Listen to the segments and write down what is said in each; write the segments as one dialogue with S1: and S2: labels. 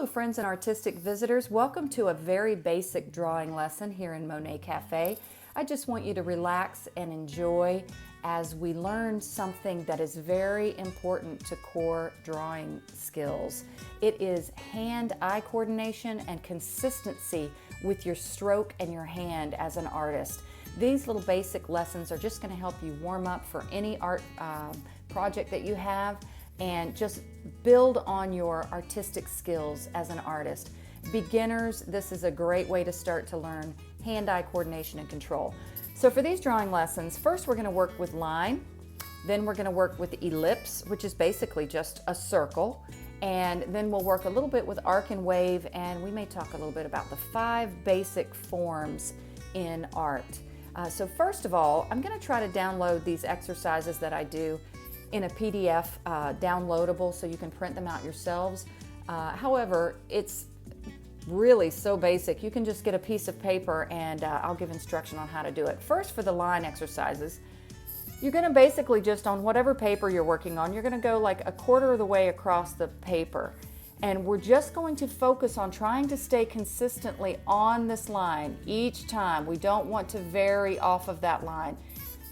S1: Hello friends and artistic visitors. Welcome to a very basic drawing lesson here in Monet Cafe. I just want you to relax and enjoy as we learn something that is very important to core drawing skills. It is hand-eye coordination and consistency with your stroke and your hand as an artist. These little basic lessons are just going to help you warm up for any art project that you have and just build on your artistic skills as an artist. Beginners, this is a great way to start to learn hand-eye coordination and control. So for these drawing lessons, first we're going to work with line, then we're going to work with ellipse, which is basically just a circle, and then we'll work a little bit with arc and wave, and we may talk a little bit about the 5 basic forms in art. So first of all, I'm going to try to download these exercises that I do in a PDF downloadable so you can print them out yourselves. However, it's really so basic. You can just get a piece of paper and I'll give instruction on how to do it. First, for the line exercises, you're going to basically just on whatever paper you're working on, you're going to go like a quarter of the way across the paper. And we're just going to focus on trying to stay consistently on this line each time. We don't want to vary off of that line.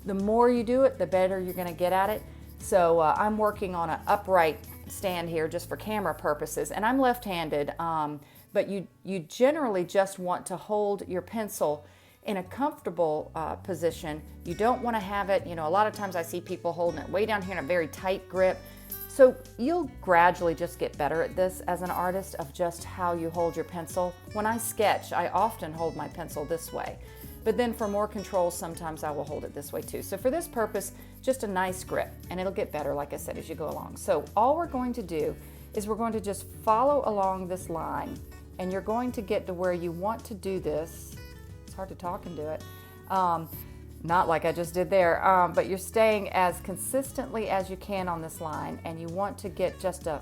S1: The more you do it, the better you're going to get at it. So I'm working on an upright stand here just for camera purposes, and I'm left-handed, but you generally just want to hold your pencil in a comfortable position. You don't want to have it, a lot of times I see people holding it way down here in a very tight grip. So you'll gradually just get better at this as an artist of just how you hold your pencil. When I sketch, I often hold my pencil this way. But then for more control, sometimes I will hold it this way too. So for this purpose, just a nice grip, and it'll get better, like I said, as you go along. So all we're going to do is we're going to just follow along this line, and you're going to get to where you want to do this. It's hard to talk and do it. Not like I just did there, but you're staying as consistently as you can on this line, and you want to get just a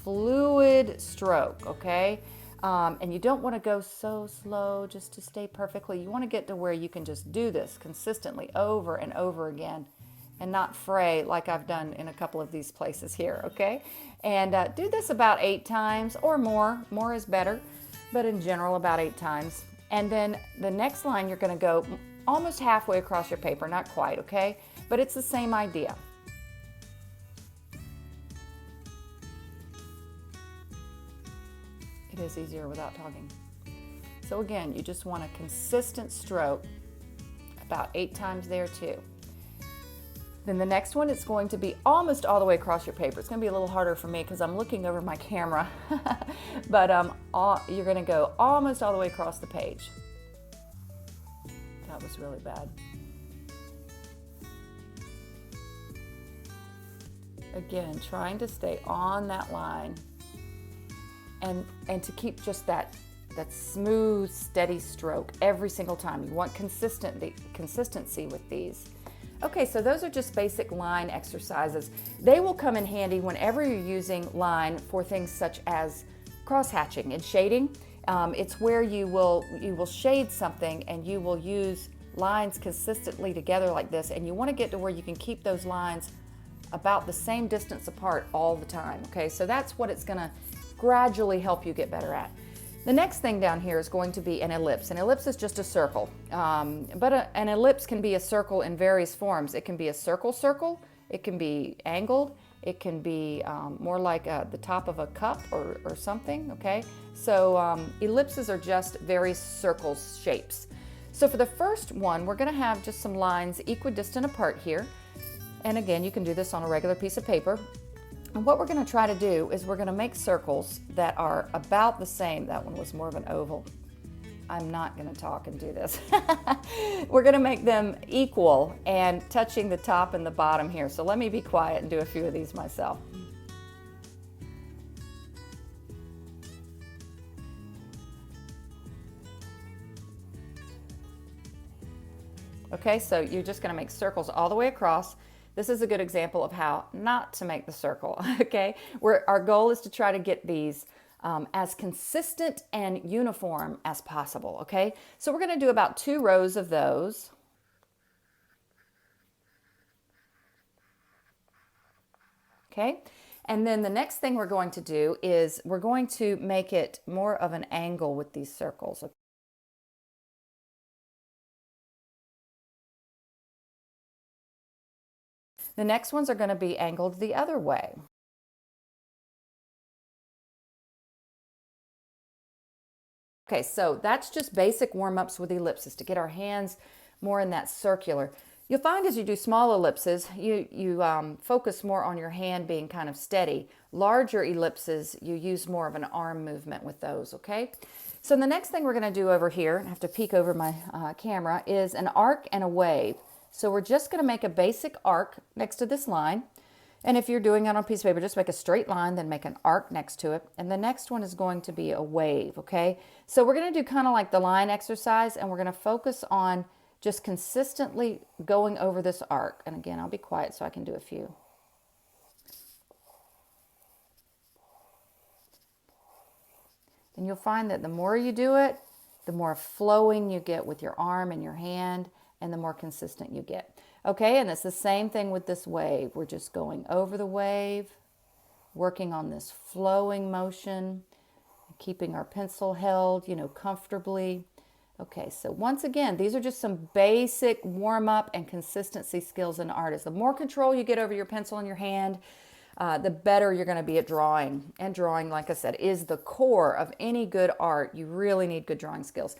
S1: fluid stroke, okay? And you don't want to go so slow just to stay perfectly. You want to get to where you can just do this consistently over and over again and not fray like I've done in a couple of these places here, okay? And do this about 8 times or more. More is better, but in general about 8 times. And then the next line you're going to go almost halfway across your paper, not quite, okay? But it's the same idea. It is easier without talking. So again, you just want a consistent stroke, about 8 times there too. Then the next one is going to be almost all the way across your paper. It's going to be a little harder for me because I'm looking over my camera, but you're going to go almost all the way across the page. That was really bad. Again, trying to stay on that line. And to keep just that smooth, steady stroke every single time. You want consistency with these. Okay, so those are just basic line exercises. They will come in handy whenever you're using line for things such as cross-hatching and shading. It's where you will shade something and you will use lines consistently together like this, and you want to get to where you can keep those lines about the same distance apart all the time. Okay, so that's what it's going to gradually help you get better at. The next thing down here is going to be an ellipse. An ellipse is just a circle, but an ellipse can be a circle in various forms. It can be a circle, it can be angled, it can be more like the top of a cup or something, okay? So ellipses are just various circle shapes. So for the first one, we're gonna have just some lines equidistant apart here. And again, you can do this on a regular piece of paper. And what we're going to try to do is we're going to make circles that are about the same. That one was more of an oval. I'm not going to talk and do this. We're going to make them equal and touching the top and the bottom here. So let me be quiet and do a few of these myself. Okay, so you're just going to make circles all the way across. This is a good example of how not to make the circle, okay? Our goal is to try to get these as consistent and uniform as possible, okay? So we're gonna do about 2 rows of those. Okay, And then the next thing we're going to do is we're going to make it more of an angle with these circles. The next ones are going to be angled the other way. Okay, so that's just basic warm-ups with ellipses to get our hands more in that circular. You'll find as you do small ellipses, you focus more on your hand being kind of steady. Larger ellipses, you use more of an arm movement with those, okay? So the next thing we're going to do over here, and I have to peek over my camera, is an arc and a wave. So we're just going to make a basic arc next to this line. And if you're doing it on a piece of paper, just make a straight line, then make an arc next to it. And the next one is going to be a wave, okay? So we're going to do kind of like the line exercise, and we're going to focus on just consistently going over this arc. And again, I'll be quiet so I can do a few. And you'll find that the more you do it, the more flowing you get with your arm and your hand, and the more consistent you get. Okay, and it's the same thing with this wave. We're just going over the wave, working on this flowing motion, keeping our pencil held, comfortably. Okay, so once again, these are just some basic warm-up and consistency skills in artists. The more control you get over your pencil in your hand, the better you're going to be at drawing. And drawing, like I said, is the core of any good art. You really need good drawing skills.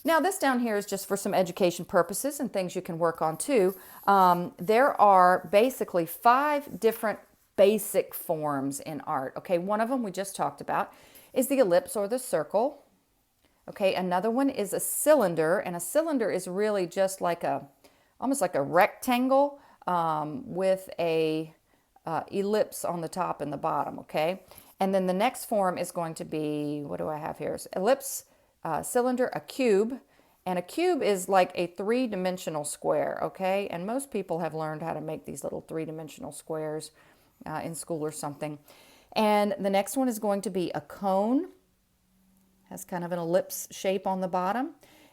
S1: Now this down here is just for some education purposes and things you can work on too. There are basically 5 different basic forms in art. Okay, one of them we just talked about is the ellipse or the circle. Okay, another one is a cylinder, and a cylinder is really just like almost like a rectangle with a ellipse on the top and the bottom, okay? And then the next form is going to be, what do I have here? It's ellipse, cylinder, a cube, and a cube is like a 3-dimensional square, okay? And most people have learned how to make these little 3-dimensional squares in school or something. And the next one is going to be a cone, has kind of an ellipse shape on the bottom.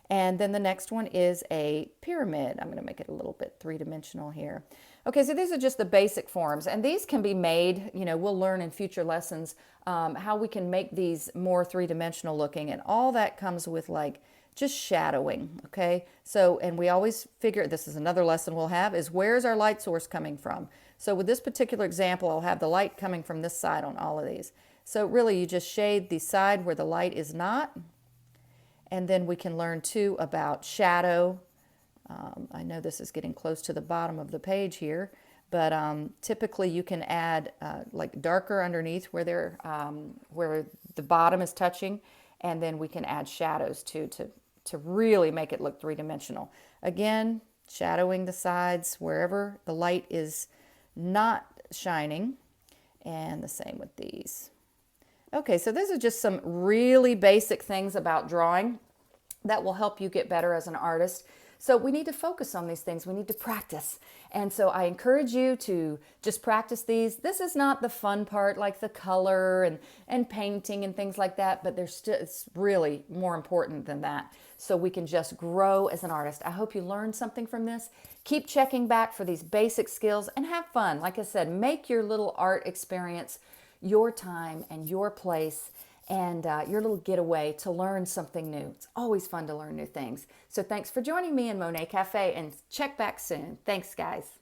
S1: And then the next one is a pyramid. I'm going to make it a little bit 3-dimensional here. Okay, so these are just the basic forms, and these can be made, we'll learn in future lessons how we can make these more 3-dimensional looking, and all that comes with like just shadowing, okay? So, and we always figure, this is another lesson we'll have, is where's our light source coming from? So with this particular example, I'll have the light coming from this side on all of these. So really you just shade the side where the light is not, and then we can learn too about shadow. I know this is getting close to the bottom of the page here, but typically you can add like darker underneath where where the bottom is touching, and then we can add shadows too to really make it look 3-dimensional. Again, shadowing the sides wherever the light is not shining, and the same with these. Okay, so these are just some really basic things about drawing that will help you get better as an artist. So we need to focus on these things. We need to practice. And so I encourage you to just practice these. This is not the fun part like the color and painting and things like that, but it's really more important than that. So we can just grow as an artist. I hope you learned something from this. Keep checking back for these basic skills and have fun. Like I said, make your little art experience your time and your place, and your little getaway to learn something new. It's always fun to learn new things. So thanks for joining me in Monet Cafe, and check back soon. Thanks, guys.